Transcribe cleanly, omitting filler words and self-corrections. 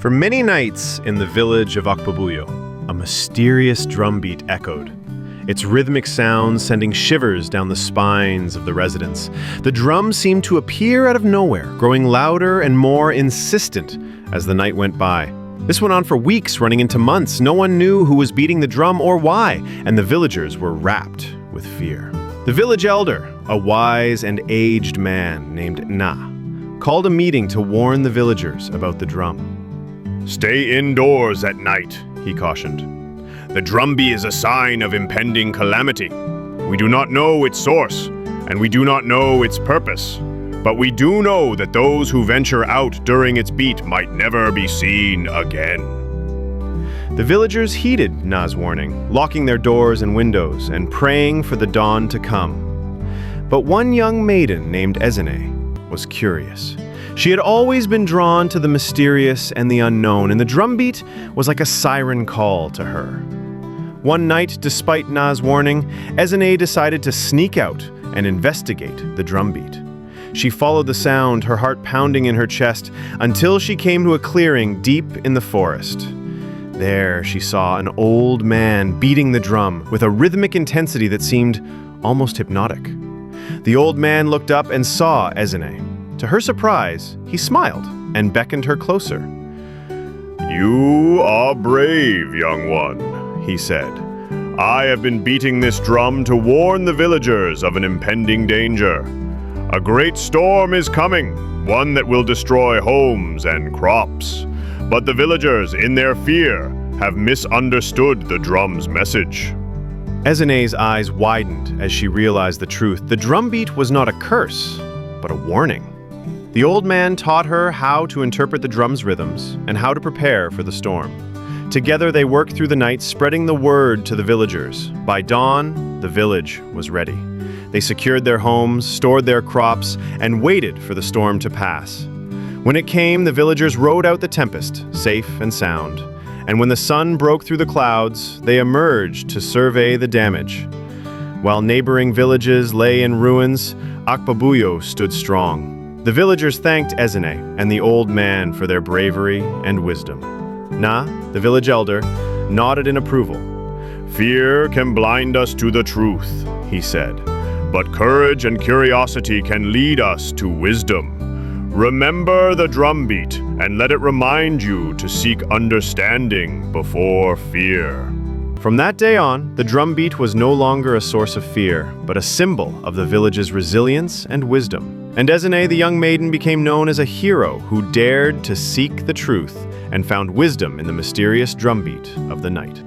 For many nights in the village of Akpabuyo, a mysterious drumbeat echoed, its rhythmic sound sending shivers down the spines of the residents. The drum seemed to appear out of nowhere, growing louder and more insistent as the night went by. This went on for weeks, running into months. No one knew who was beating the drum or why, and the villagers were wrapped with fear. The village elder, a wise and aged man named Na, called a meeting to warn the villagers about the drum. "Stay indoors at night," he cautioned. "The drumbeat is a sign of impending calamity. We do not know its source, and we do not know its purpose. But we do know that those who venture out during its beat might never be seen again." The villagers heeded Na's warning, locking their doors and windows and praying for the dawn to come. But one young maiden named Ezinne was curious. She had always been drawn to the mysterious and the unknown, and the drumbeat was like a siren call to her. One night, despite Na's warning, Ezinne decided to sneak out and investigate the drumbeat. She followed the sound, her heart pounding in her chest, until she came to a clearing deep in the forest. There she saw an old man beating the drum with a rhythmic intensity that seemed almost hypnotic. The old man looked up and saw Ezinne. To her surprise, he smiled and beckoned her closer. "You are brave, young one," he said. "I have been beating this drum to warn the villagers of an impending danger. A great storm is coming, one that will destroy homes and crops. But the villagers, in their fear, have misunderstood the drum's message." Ezinne's eyes widened as she realized the truth. The drumbeat was not a curse, but a warning. The old man taught her how to interpret the drum's rhythms and how to prepare for the storm. Together they worked through the night, spreading the word to the villagers. By dawn, the village was ready. They secured their homes, stored their crops, and waited for the storm to pass. When it came, the villagers rode out the tempest, safe and sound. And when the sun broke through the clouds, they emerged to survey the damage. While neighboring villages lay in ruins, Akpabuyo stood strong. The villagers thanked Ezinne and the old man for their bravery and wisdom. Na, the village elder, nodded in approval. "Fear can blind us to the truth," he said, "but courage and curiosity can lead us to wisdom. Remember the drumbeat and let it remind you to seek understanding before fear." From that day on, the drumbeat was no longer a source of fear, but a symbol of the village's resilience and wisdom. And Ezinne, the young maiden, became known as a hero who dared to seek the truth and found wisdom in the mysterious drumbeat of the night.